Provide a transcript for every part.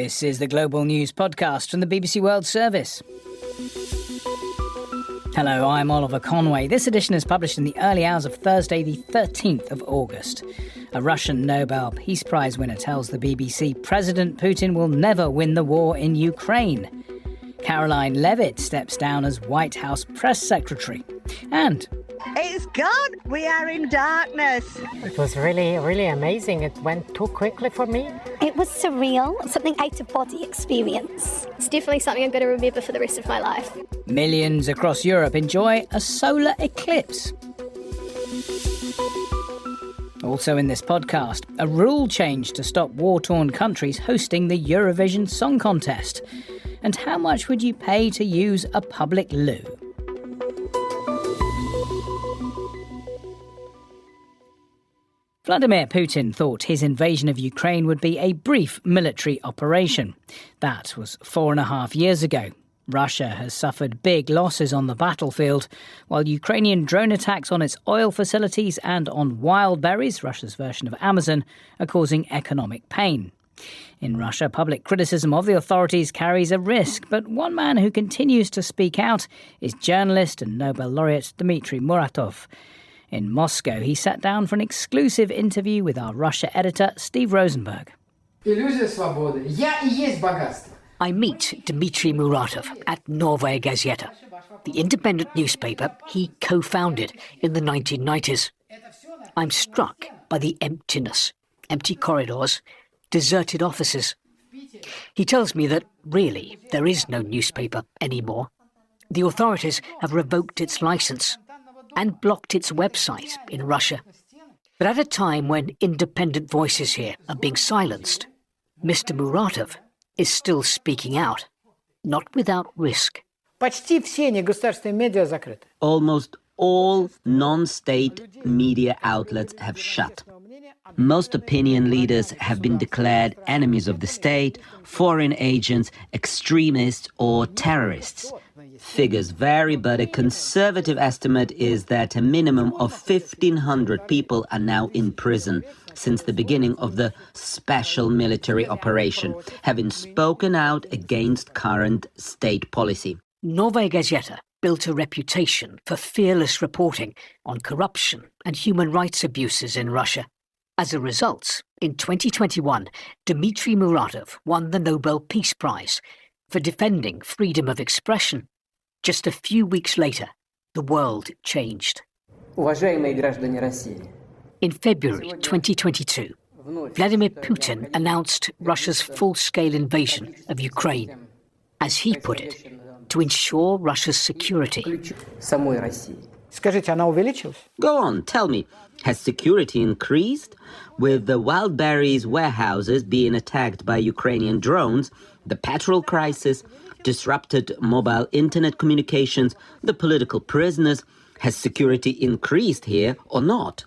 This is the Global News Podcast from the BBC World Service. Hello, I'm Oliver Conway. This edition is published in the early hours of Thursday, the 13th of August. A Russian Nobel Peace Prize winner tells the BBC President Putin will never win the war in Ukraine. Caroline Levitt steps down as White House press secretary. And it's gone. We are in darkness. It was really amazing. It went too quickly for me. It was surreal, something out-of-body experience. It's definitely something I'm going to remember for the rest of my life. Millions across Europe enjoy a solar eclipse. Also in this podcast, a rule change to stop war-torn countries hosting the Eurovision Song Contest. And how much would you pay to use a public loo? Vladimir Putin thought his invasion of Ukraine would be a brief military operation. That was 4.5 years ago. Russia has suffered big losses on the battlefield, while Ukrainian drone attacks on its oil facilities and on wild berries, Russia's version of Amazon, are causing economic pain. In Russia, public criticism of the authorities carries a risk, but one man who continues to speak out is journalist and Nobel laureate Dmitry Muratov. In Moscow, he sat down for an exclusive interview with our Russia editor, Steve Rosenberg. I meet Dmitry Muratov at Novaya Gazeta, the independent newspaper he co-founded in the 1990s. I'm struck by the emptiness, empty corridors, deserted offices. He tells me that, really, there is no newspaper anymore. The authorities have revoked its license and blocked its website in Russia. But at a time when independent voices here are being silenced, Mr. Muratov is still speaking out, not without risk. Almost all non-state media outlets have shut. Most opinion leaders have been declared enemies of the state, foreign agents, extremists or terrorists. Figures vary, but a conservative estimate is that a minimum of 1,500 people are now in prison since the beginning of the special military operation, having spoken out against current state policy. Novaya Gazeta built a reputation for fearless reporting on corruption and human rights abuses in Russia. As a result, in 2021, Dmitry Muratov won the Nobel Peace Prize for defending freedom of expression. Just a few weeks later, the world changed. In February 2022, Vladimir Putin announced Russia's full-scale invasion of Ukraine, as he put it, to ensure Russia's security. Go on, tell me, has security increased? With the wild berries warehouses being attacked by Ukrainian drones, the petrol crisis, disrupted mobile internet communications, the political prisoners, has security increased here or not?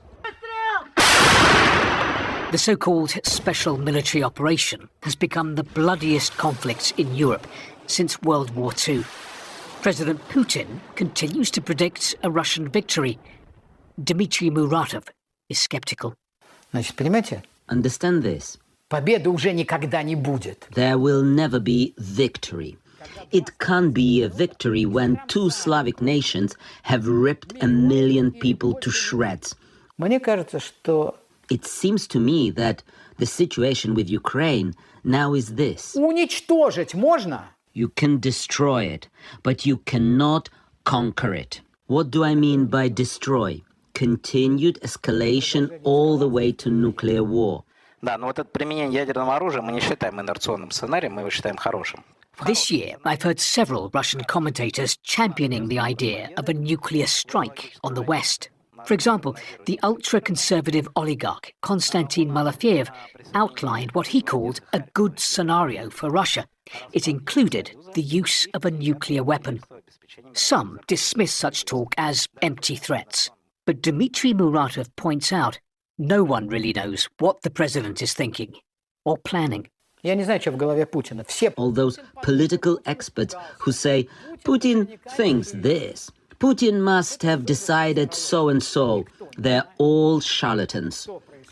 The so-called special military operation has become the bloodiest conflict in Europe since World War II. President Putin continues to predict a Russian victory. Dmitry Muratov is skeptical. Understand this. There will never be victory. It can't be a victory when two Slavic nations have ripped 1 million people to shreds. It seems to me that the situation with Ukraine now is this. You can destroy it, but you cannot conquer it. What do I mean by destroy? Continued escalation all the way to nuclear war. This year, I've heard several Russian commentators championing the idea of a nuclear strike on the West. For example, the ultra-conservative oligarch Konstantin Malafeyev outlined what he called a good scenario for Russia. It included the use of a nuclear weapon. Some dismiss such talk as empty threats. But Dmitry Muratov points out no one really knows what the president is thinking or planning. All those political experts who say Putin thinks this, Putin must have decided so and so, they're all charlatans.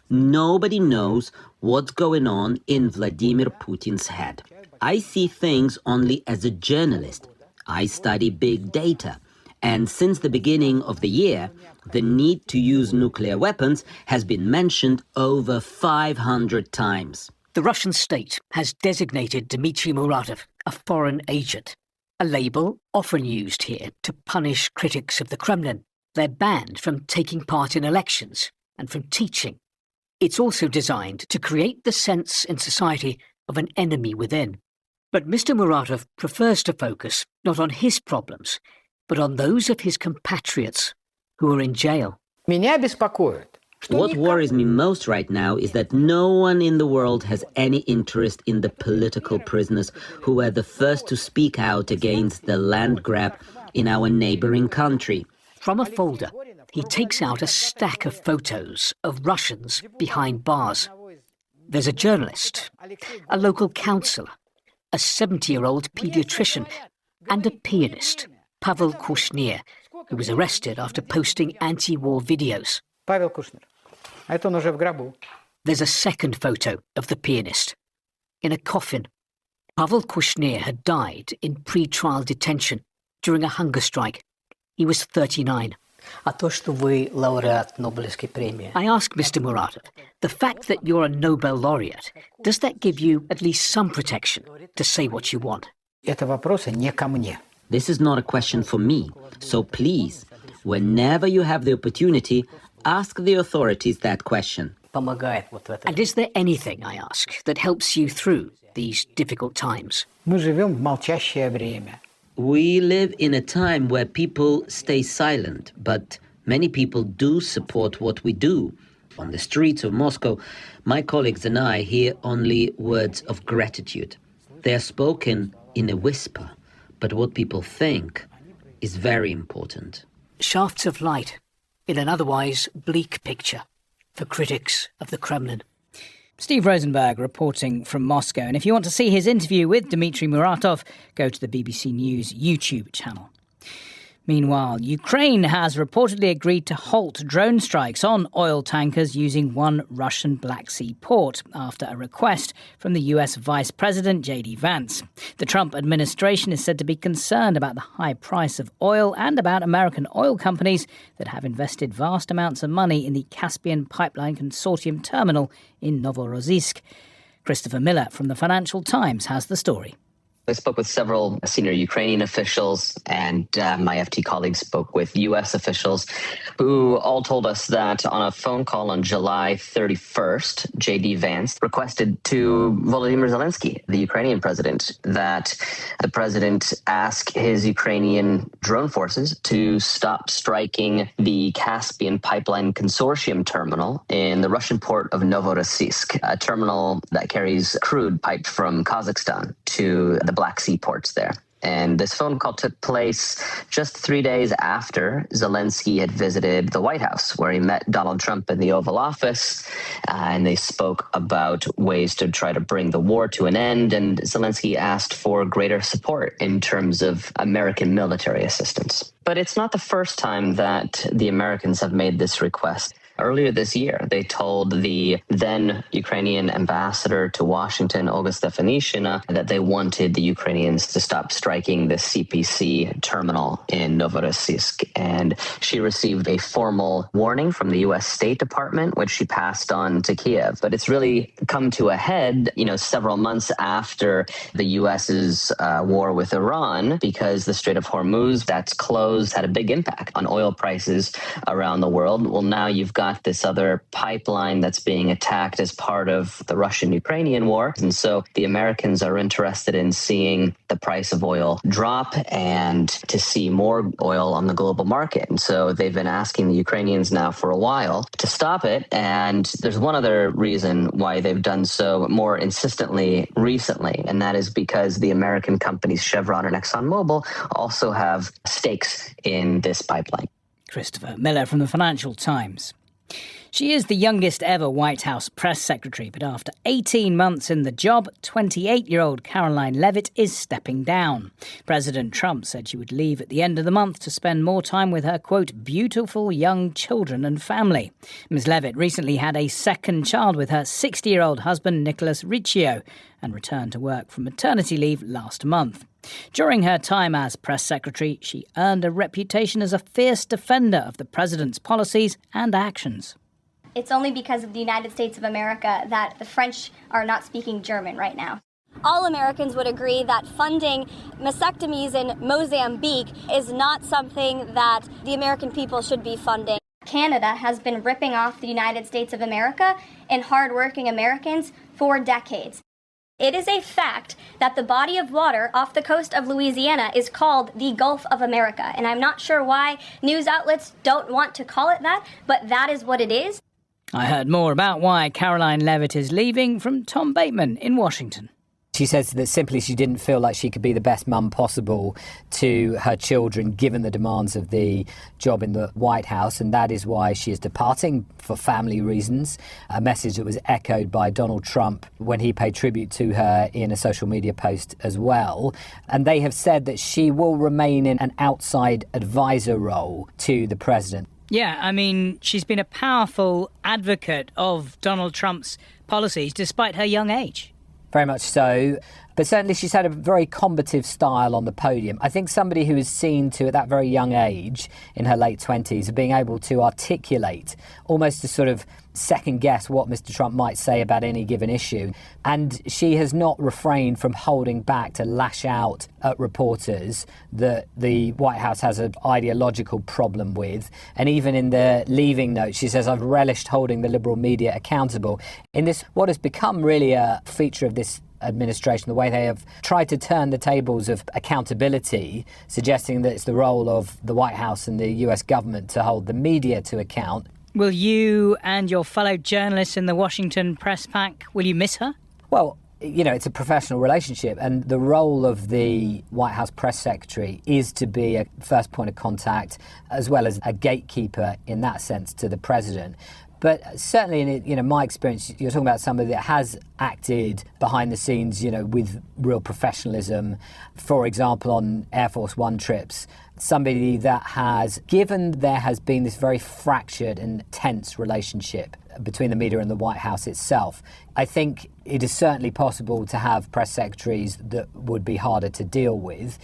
Nobody knows what's going on in Vladimir Putin's head. I see things only as a journalist. I study big data. And since the beginning of the year, the need to use nuclear weapons has been mentioned over 500 times. The Russian state has designated Dmitry Muratov a foreign agent, a label often used here to punish critics of the Kremlin. They're banned from taking part in elections and from teaching. It's also designed to create the sense in society of an enemy within. But Mr. Muratov prefers to focus not on his problems, but on those of his compatriots who are in jail. What worries me most right now is that no one in the world has any interest in the political prisoners who were the first to speak out against the land grab in our neighboring country. From a folder, he takes out a stack of photos of Russians behind bars. There's a journalist, a local councillor, a 70-year-old paediatrician, and a pianist, Pavel Kushner, who was arrested after posting anti-war videos. There's a second photo of the pianist, in a coffin. Pavel Kushner had died in pre-trial detention during a hunger strike. He was 39. I asked Mr. Muratov, the fact that you're a Nobel laureate, does that give you at least some protection to say what you want? This is not a question for me, so please, whenever you have the opportunity, ask the authorities that question. And is there anything, I ask, that helps you through these difficult times? We live in a time where people stay silent, but many people do support what we do. On the streets of Moscow, my colleagues and I hear only words of gratitude. They are spoken in a whisper, but what people think is very important. Shafts of light in an otherwise bleak picture for critics of the Kremlin. Steve Rosenberg reporting from Moscow. And if you want to see his interview with Dmitry Muratov, go to the BBC News YouTube channel. Meanwhile, Ukraine has reportedly agreed to halt drone strikes on oil tankers using one Russian Black Sea port after a request from the US Vice President J.D. Vance. The Trump administration is said to be concerned about the high price of oil and about American oil companies that have invested vast amounts of money in the Caspian Pipeline Consortium terminal in Novorossiysk. Christopher Miller from the Financial Times has the story. I spoke with several senior Ukrainian officials, and my FT colleagues spoke with U.S. officials who all told us that on a phone call on July 31st, J.D. Vance requested to Volodymyr Zelensky, the Ukrainian president, that the president ask his Ukrainian drone forces to stop striking the Caspian Pipeline Consortium terminal in the Russian port of Novorossiysk, a terminal that carries crude piped from Kazakhstan to the Black Sea ports there. And this phone call took place just 3 days after Zelensky had visited the White House, where he met Donald Trump in the Oval Office, and they spoke about ways to try to bring the war to an end. And Zelensky asked for greater support in terms of American military assistance. But it's not the first time that the Americans have made this request. Earlier this year, they told the then Ukrainian ambassador to Washington, Olga Stefanishina, that they wanted the Ukrainians to stop striking the CPC terminal in Novorossiysk. And she received a formal warning from the U.S. State Department, which she passed on to Kiev. But it's really come to a head, several months after the U.S.'s war with Iran, because the Strait of Hormuz, that's closed, had a big impact on oil prices around the world. Well, now you've got this other pipeline that's being attacked as part of the Russian-Ukrainian war. And so the Americans are interested in seeing the price of oil drop and to see more oil on the global market. And so they've been asking the Ukrainians now for a while to stop it. And there's one other reason why they've done so more insistently recently, and that is because the American companies Chevron and ExxonMobil also have stakes in this pipeline. Christopher Miller from the Financial Times. She is the youngest ever White House press secretary, but after 18 months in the job, 28-year-old Caroline Leavitt is stepping down. President Trump said she would leave at the end of the month to spend more time with her, quote, beautiful young children and family. Ms. Leavitt recently had a second child with her 60-year-old husband, Nicholas Riccio, and returned to work from maternity leave last month. During her time as press secretary, she earned a reputation as a fierce defender of the president's policies and actions. It's only because of the United States of America that the French are not speaking German right now. All Americans would agree that funding mastectomies in Mozambique is not something that the American people should be funding. Canada has been ripping off the United States of America and hardworking Americans for decades. It is a fact that the body of water off the coast of Louisiana is called the Gulf of America, and I'm not sure why news outlets don't want to call it that, but that is what it is. I heard more about why Caroline Leavitt is leaving from Tom Bateman in Washington. She says that simply she didn't feel like she could be the best mum possible to her children given the demands of the job in the White House, and that is why she is departing for family reasons, a message that was echoed by Donald Trump when he paid tribute to her in a social media post as well. And they have said that she will remain in an outside advisor role to the president. Yeah, I mean, she's been a powerful advocate of Donald Trump's policies despite her young age. Very much so. But certainly she's had a very combative style on the podium. I think somebody who is seen to, at that very young age, in her late 20s, of being able to articulate, almost to sort of second guess what Mr. Trump might say about any given issue. And she has not refrained from holding back to lash out at reporters that the White House has an ideological problem with. And even in the leaving note, she says, I've relished holding the liberal media accountable. In this, what has become really a feature of this administration, the way they have tried to turn the tables of accountability, suggesting that it's the role of the White House and the US government to hold the media to account. Will you and your fellow journalists in the Washington press pack, will you miss her? Well, you know, it's a professional relationship, and the role of the White House press secretary is to be a first point of contact as well as a gatekeeper in that sense to the president. But certainly, in my experience, you're talking about somebody that has acted behind the scenes, with real professionalism. For example, on Air Force One trips, somebody that has, given there has been this very fractured and tense relationship between the media and the White House itself, I think it is certainly possible to have press secretaries that would be harder to deal with.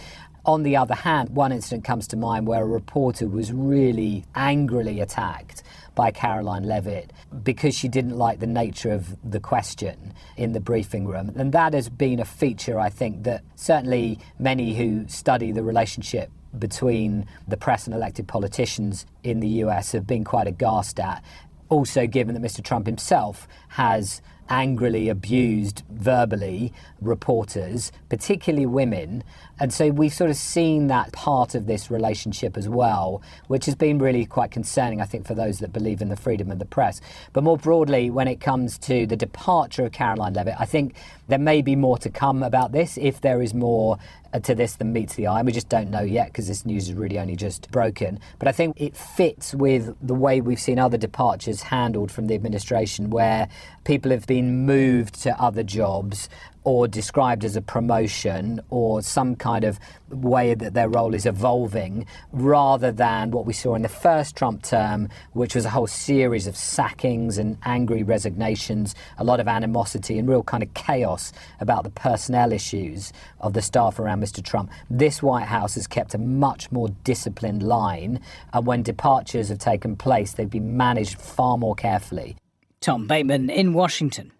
On the other hand, one incident comes to mind where a reporter was really angrily attacked by Caroline Leavitt because she didn't like the nature of the question in the briefing room. And that has been a feature, I think, that certainly many who study the relationship between the press and elected politicians in the US have been quite aghast at. Also, given that Mr. Trump himself has angrily abused verbally reporters, particularly women. And so we've sort of seen that part of this relationship as well, which has been really quite concerning, I think, for those that believe in the freedom of the press. But more broadly, when it comes to the departure of Caroline Leavitt, I think there may be more to come about this, if there is more to this than meets the eye. And we just don't know yet because this news is really only just broken. But I think it fits with the way we've seen other departures handled from the administration, where people have been moved to other jobs or described as a promotion or some kind of way that their role is evolving, rather than what we saw in the first Trump term, which was a whole series of sackings and angry resignations, a lot of animosity and real kind of chaos about the personnel issues of the staff around Mr. Trump. This White House has kept a much more disciplined line, and when departures have taken place, they've been managed far more carefully. Tom Bateman in Washington.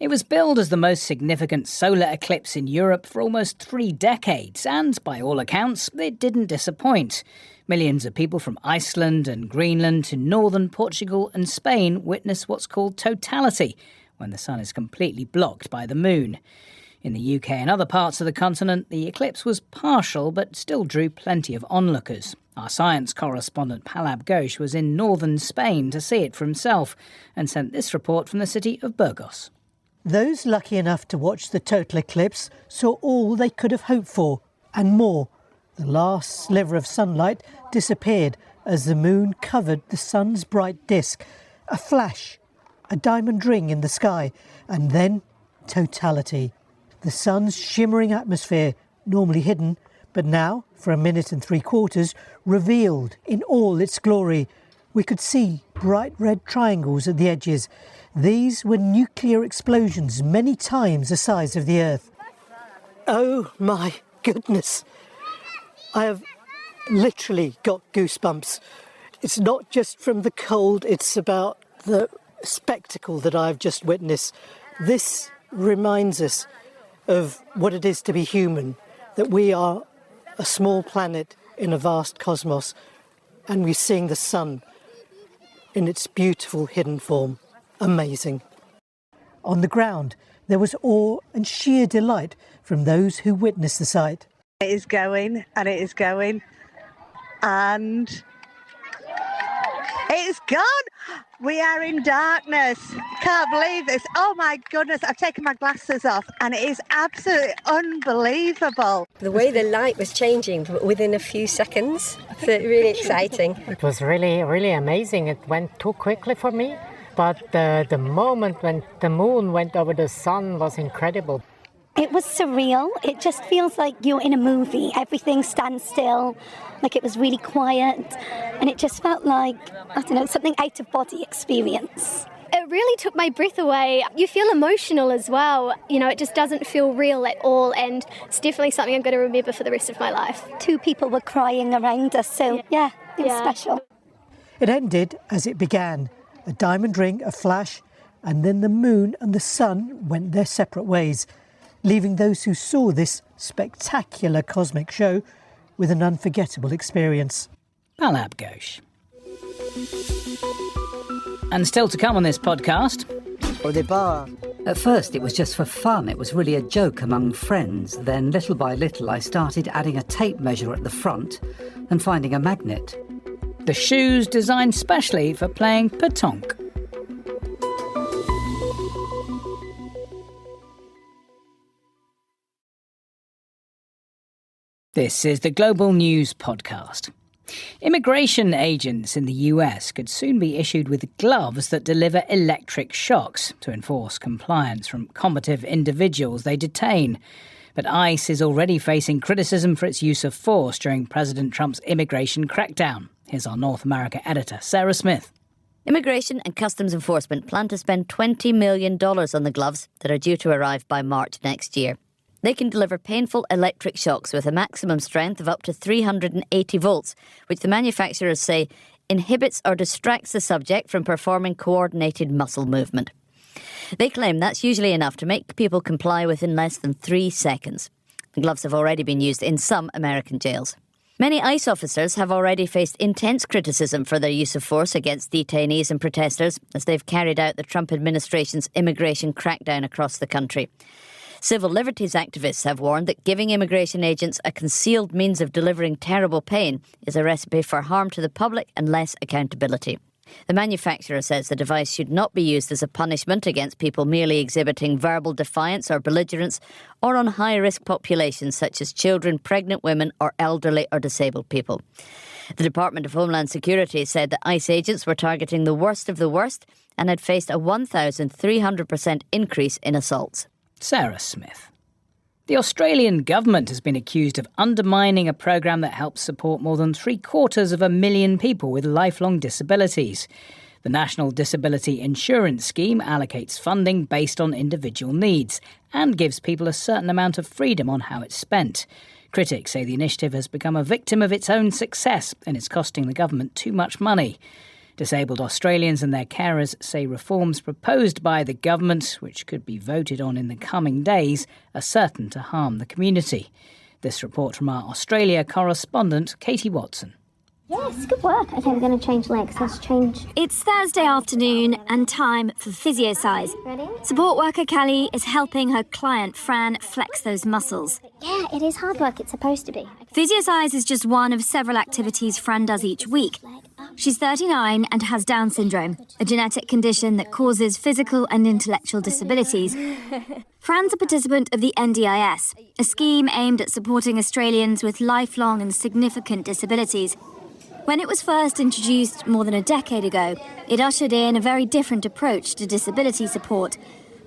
It was billed as the most significant solar eclipse in Europe for almost 3 decades, and by all accounts, it didn't disappoint. Millions of people from Iceland and Greenland to northern Portugal and Spain witness what's called totality, when the sun is completely blocked by the moon. In the UK and other parts of the continent, the eclipse was partial but still drew plenty of onlookers. Our science correspondent Palab Ghosh was in northern Spain to see it for himself and sent this report from the city of Burgos. Those lucky enough to watch the total eclipse saw all they could have hoped for, and more. The last sliver of sunlight disappeared as the moon covered the sun's bright disk, A flash, a diamond ring in the sky, and then totality. The sun's shimmering atmosphere, normally hidden, but now, for a minute and 3/4, revealed in all its glory. We could see bright red triangles at the edges. These were nuclear explosions many times the size of the Earth. Oh my goodness! I have literally got goosebumps. It's not just from the cold, it's about the spectacle that I've just witnessed. This reminds us of what it is to be human, that we are a small planet in a vast cosmos, and we're seeing the sun in its beautiful hidden form. Amazing. On the ground, there was awe and sheer delight from those who witnessed the sight. It is going, and it is going, and it's gone. We are in darkness. Can't believe this. Oh my goodness, I've taken my glasses off and it is absolutely unbelievable. The way the light was changing within a few seconds, so really exciting. It was really, really amazing. It went too quickly for me, but the moment when the moon went over the sun was incredible. It was surreal. It just feels like you're in a movie. Everything stands still, like it was really quiet. And it just felt like, I don't know, something out-of-body experience. It really took my breath away. You feel emotional as well. You know, it just doesn't feel real at all. And it's definitely something I'm going to remember for the rest of my life. 2 people were crying around us, so yeah, it was special. It ended as it began. A diamond ring, a flash, and then the moon and the sun went their separate ways, leaving those who saw this spectacular cosmic show with an unforgettable experience. Balab Ghosh. And still to come on this podcast. At first it was just for fun, it was really a joke among friends. Then little by little I started adding a tape measure at the front and finding a magnet. The shoes designed specially for playing pétanque. This is the Global News Podcast. Immigration agents in the US could soon be issued with gloves that deliver electric shocks to enforce compliance from combative individuals they detain. But ICE is already facing criticism for its use of force during President Trump's immigration crackdown. Here's our North America editor, Sarah Smith. Immigration and Customs Enforcement plan to spend $20 million on the gloves that are due to arrive by March next year. They can deliver painful electric shocks with a maximum strength of up to 380 volts, which the manufacturers say inhibits or distracts the subject from performing coordinated muscle movement. They claim that's usually enough to make people comply within less than 3 seconds. The gloves have already been used in some American jails. Many ICE officers have already faced intense criticism for their use of force against detainees and protesters as they've carried out the Trump administration's immigration crackdown across the country. Civil liberties activists have warned that giving immigration agents a concealed means of delivering terrible pain is a recipe for harm to the public and less accountability. The manufacturer says the device should not be used as a punishment against people merely exhibiting verbal defiance or belligerence, or on high-risk populations such as children, pregnant women, or elderly or disabled people. The Department of Homeland Security said that ICE agents were targeting the worst of the worst and had faced a 1,300% increase in assaults. Sarah Smith. The Australian government has been accused of undermining a programme that helps support more than 750,000 people with lifelong disabilities. The National Disability Insurance Scheme allocates funding based on individual needs and gives people a certain amount of freedom on how it's spent. Critics say the initiative has become a victim of its own success and is costing the government too much money. Disabled Australians and their carers say reforms proposed by the government, which could be voted on in the coming days, are certain to harm the community. This report from our Australia correspondent, Katie Watson. Yes, good work. Okay, we're going to change legs. Let's change. It's Thursday afternoon and time for PhysioSize. Ready? Support worker Callie is helping her client Fran flex those muscles. Yeah, it is hard work. It's supposed to be. PhysioSize is just one of several activities Fran does each week. She's 39 and has Down syndrome, a genetic condition that causes physical and intellectual disabilities. Fran's a participant of the NDIS, a scheme aimed at supporting Australians with lifelong and significant disabilities. When it was first introduced more than a decade ago, it ushered in a very different approach to disability support,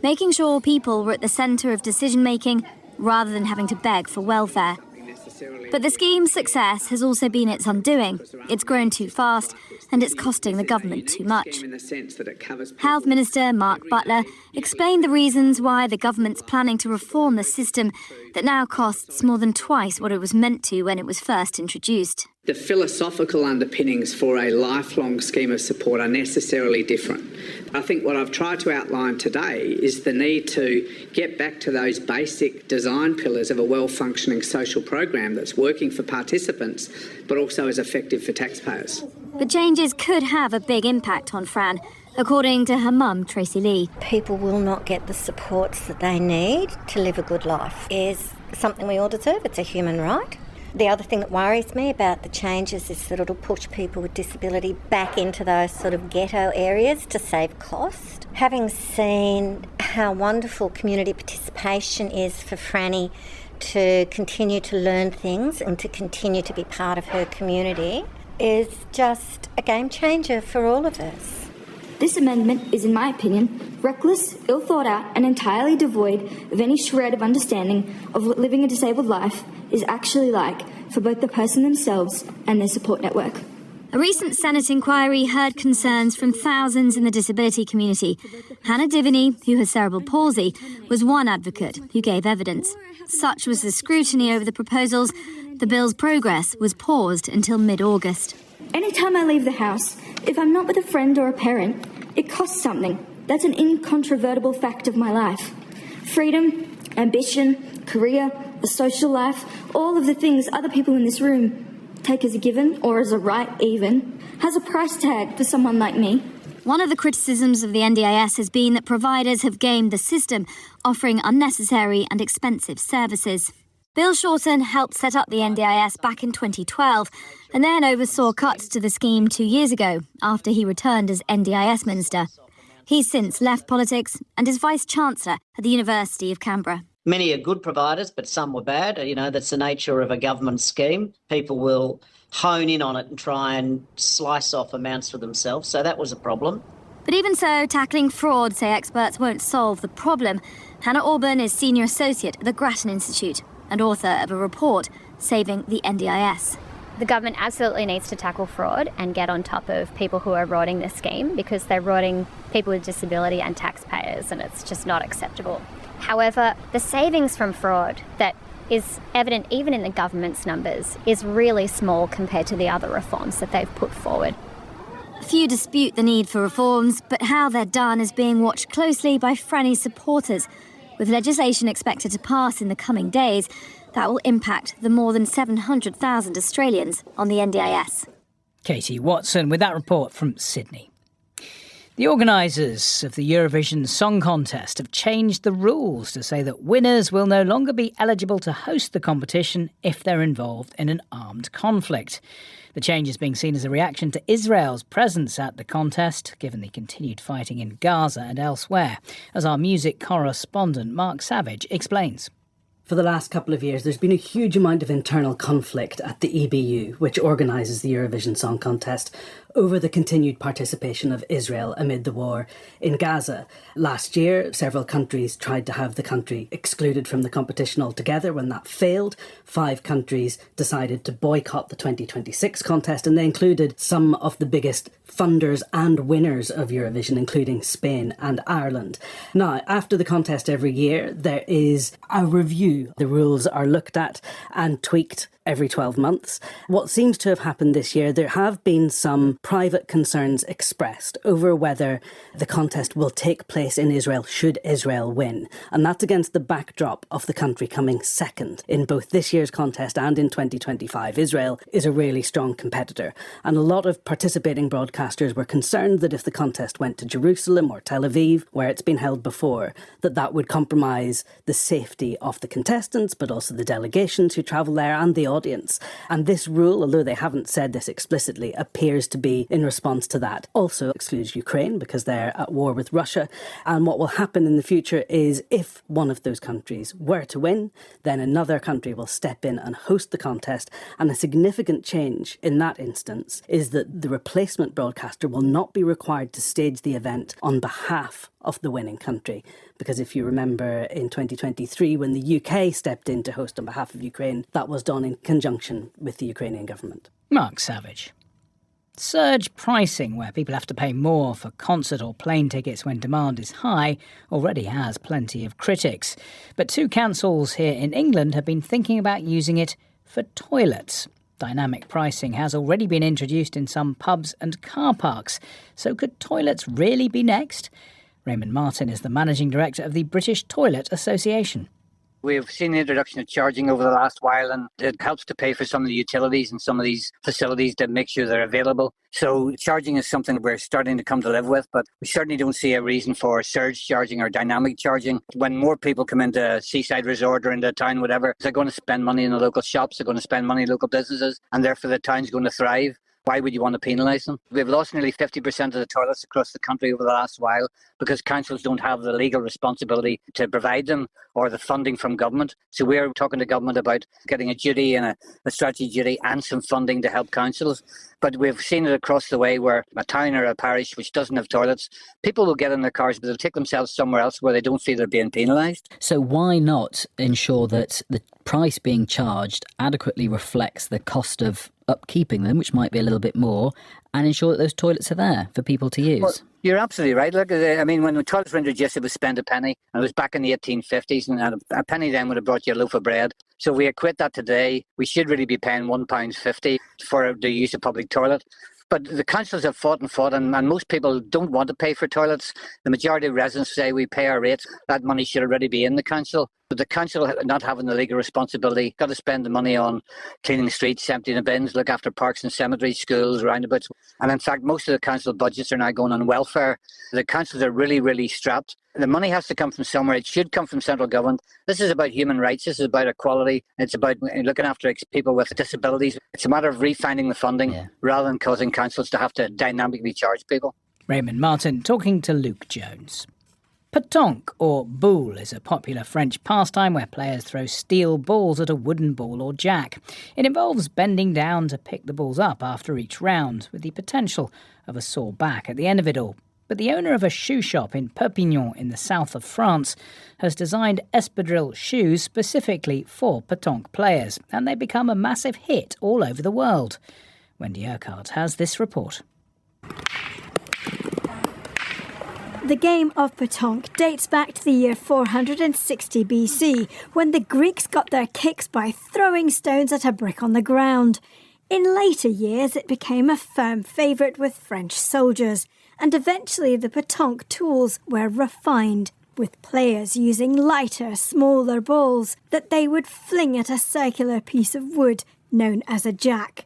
making sure people were at the centre of decision-making rather than having to beg for welfare. But the scheme's success has also been its undoing. It's grown too fast and it's costing the government too much. Health Minister Mark Butler explained the reasons why the government's planning to reform the system that now costs more than twice what it was meant to when it was first introduced. The philosophical underpinnings for a lifelong scheme of support are necessarily different. I think what I've tried to outline today is the need to get back to those basic design pillars of a well-functioning social program that's working for participants but also is effective for taxpayers. But changes could have a big impact on Fran, according to her mum, Tracy Lee. People will not get the supports that they need to live a good life. It is something we all deserve. It's a human right. The other thing that worries me about the changes is that it'll push people with disability back into those sort of ghetto areas to save cost. Having seen how wonderful community participation is for Franny to continue to learn things and to continue to be part of her community is just a game changer for all of us. This amendment is, in my opinion, reckless, ill thought out, and entirely devoid of any shred of understanding of what living a disabled life is actually like for both the person themselves and their support network. A recent Senate inquiry heard concerns from thousands in the disability community. Hannah Diviney, who has cerebral palsy, was one advocate who gave evidence. Such was the scrutiny over the proposals, the bill's progress was paused until mid-August. Anytime I leave the house, if I'm not with a friend or a parent, it costs something. That's an incontrovertible fact of my life. Freedom, ambition, career, a social life, all of the things other people in this room take as a given or as a right even, has a price tag for someone like me. One of the criticisms of the NDIS has been that providers have gamed the system, offering unnecessary and expensive services. Bill Shorten helped set up the NDIS back in 2012 and then oversaw cuts to the scheme 2 years ago after he returned as NDIS Minister. He's since left politics and is Vice-Chancellor at the University of Canberra. Many are good providers, but some were bad. You know, that's the nature of a government scheme. People will hone in on it and try and slice off amounts for themselves. So that was a problem. But even so, tackling fraud, say experts, won't solve the problem. Hannah Auburn is Senior Associate at the Grattan Institute and author of a report, Saving the NDIS. The government absolutely needs to tackle fraud and get on top of people who are rotting the scheme because they're rotting people with disability and taxpayers, and it's just not acceptable. However, the savings from fraud that is evident even in the government's numbers is really small compared to the other reforms that they've put forward. Few dispute the need for reforms, but how they're done is being watched closely by Franny's supporters. With legislation expected to pass in the coming days, that will impact the more than 700,000 Australians on the NDIS. Katie Watson with that report from Sydney. The organisers of the Eurovision Song Contest have changed the rules to say that winners will no longer be eligible to host the competition if they're involved in an armed conflict. The change is being seen as a reaction to Israel's presence at the contest, given the continued fighting in Gaza and elsewhere, as our music correspondent Mark Savage explains. For the last couple of years, there's been a huge amount of internal conflict at the EBU, which organises the Eurovision Song Contest, over the continued participation of Israel amid the war in Gaza. Last year, several countries tried to have the country excluded from the competition altogether. When that failed, 5 countries decided to boycott the 2026 contest, and they included some of the biggest funders and winners of Eurovision, including Spain and Ireland. Now, after the contest every year, there is a review. The rules are looked at and tweaked every 12 months. What seems to have happened this year, there have been some private concerns expressed over whether the contest will take place in Israel should Israel win. And that's against the backdrop of the country coming second in both this year's contest and in 2025. Israel is a really strong competitor. And a lot of participating broadcasters were concerned that if the contest went to Jerusalem or Tel Aviv, where it's been held before, that would compromise the safety of the contestants, but also the delegations who travel there and the audience. And this rule, although they haven't said this explicitly, appears to be presumably in response to that. Also excludes Ukraine because they're at war with Russia. And what will happen in the future is if one of those countries were to win, then another country will step in and host the contest. And a significant change in that instance is that the replacement broadcaster will not be required to stage the event on behalf of the winning country. Because if you remember in 2023, when the UK stepped in to host on behalf of Ukraine, that was done in conjunction with the Ukrainian government. Mark Savage. Surge pricing, where people have to pay more for concert or plane tickets when demand is high, already has plenty of critics. But two councils here in England have been thinking about using it for toilets. Dynamic pricing has already been introduced in some pubs and car parks. So could toilets really be next? Raymond Martin is the Managing Director of the British Toilet Association. We've seen the introduction of charging over the last while, and it helps to pay for some of the utilities and some of these facilities to make sure they're available. So charging is something we're starting to come to live with, but we certainly don't see a reason for surge charging or dynamic charging. When more people come into a seaside resort or into a town, whatever, they're going to spend money in the local shops, they're going to spend money in local businesses, and therefore the town's going to thrive. Why would you want to penalise them? We've lost nearly 50% of the toilets across the country over the last while because councils don't have the legal responsibility to provide them or the funding from government. So we're talking to government about getting a duty and a strategy duty and some funding to help councils. But we've seen it across the way where a town or a parish which doesn't have toilets, people will get in their cars but they'll take themselves somewhere else where they don't feel they're being penalised. So why not ensure that the price being charged adequately reflects the cost of upkeeping them, which might be a little bit more, and ensure that those toilets are there for people to use? Well, you're absolutely right. Look, I mean, when the toilets were introduced, it was spend a penny. And it was back in the 1850s, and a penny then would have brought you a loaf of bread. So if we equate that today, we should really be paying £1.50 for the use of public toilet. But the councils have fought, and most people don't want to pay for toilets. The majority of residents say we pay our rates. That money should already be in the council. But the council, not having the legal responsibility, got to spend the money on cleaning streets, emptying the bins, look after parks and cemeteries, schools, roundabouts. And in fact, most of the council budgets are now going on welfare. The councils are really, really strapped. The money has to come from somewhere. It should come from central government. This is about human rights. This is about equality. It's about looking after people with disabilities. It's a matter of refinding the funding rather than causing councils to have to dynamically charge people. Raymond Martin talking to Luke Jones. Pétanque, or boule, is a popular French pastime where players throw steel balls at a wooden ball or jack. It involves bending down to pick the balls up after each round, with the potential of a sore back at the end of it all. But the owner of a shoe shop in Perpignan in the south of France has designed espadrille shoes specifically for pétanque players, and they become a massive hit all over the world. Wendy Urquhart has this report. The game of pétanque dates back to the year 460 BC, when the Greeks got their kicks by throwing stones at a brick on the ground. In later years, it became a firm favourite with French soldiers, and eventually the pétanque tools were refined, with players using lighter, smaller balls that they would fling at a circular piece of wood known as a jack.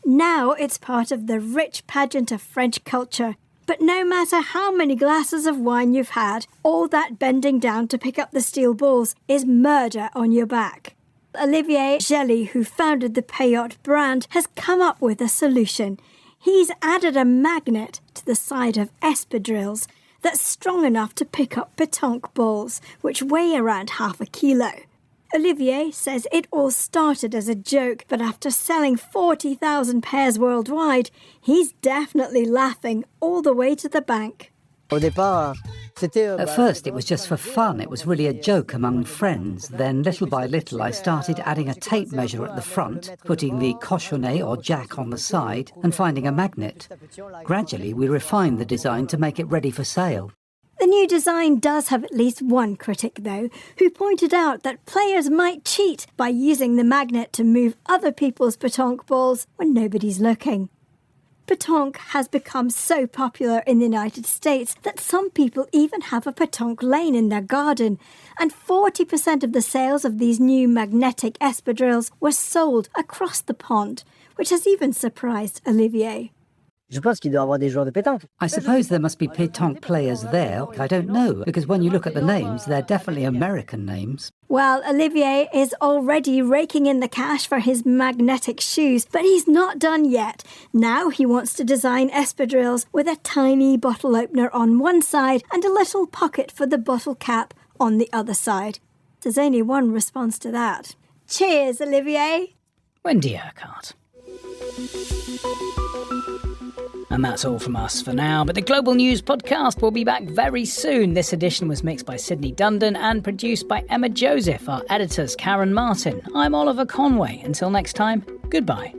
Now it's part of the rich pageant of French culture. But no matter how many glasses of wine you've had, all that bending down to pick up the steel balls is murder on your back. Olivier Gelly, who founded the Peyote brand, has come up with a solution. He's added a magnet to the side of espadrilles that's strong enough to pick up pétanque balls, which weigh around half a kilo. Olivier says it all started as a joke, but after selling 40,000 pairs worldwide, he's definitely laughing all the way to the bank. At first it was just for fun, it was really a joke among friends. Then little by little I started adding a tape measure at the front, putting the cochonnet or jack on the side and finding a magnet. Gradually we refined the design to make it ready for sale. The new design does have at least one critic, though, who pointed out that players might cheat by using the magnet to move other people's pétanque balls when nobody's looking. Pétanque has become so popular in the United States that some people even have a pétanque lane in their garden, and 40% of the sales of these new magnetic espadrilles were sold across the pond, which has even surprised Olivier. I suppose there must be pétanque players there. I don't know, because when you look at the names, they're definitely American names. Well, Olivier is already raking in the cash for his magnetic shoes, but he's not done yet. Now he wants to design espadrilles with a tiny bottle opener on one side and a little pocket for the bottle cap on the other side. There's only one response to that. Cheers, Olivier. Wendy Urquhart. And that's all from us for now, but the Global News podcast will be back very soon. This edition was mixed by Sydney Dundon and produced by Emma Joseph. Our editors, Karen Martin. I'm Oliver Conway. Until next time, goodbye.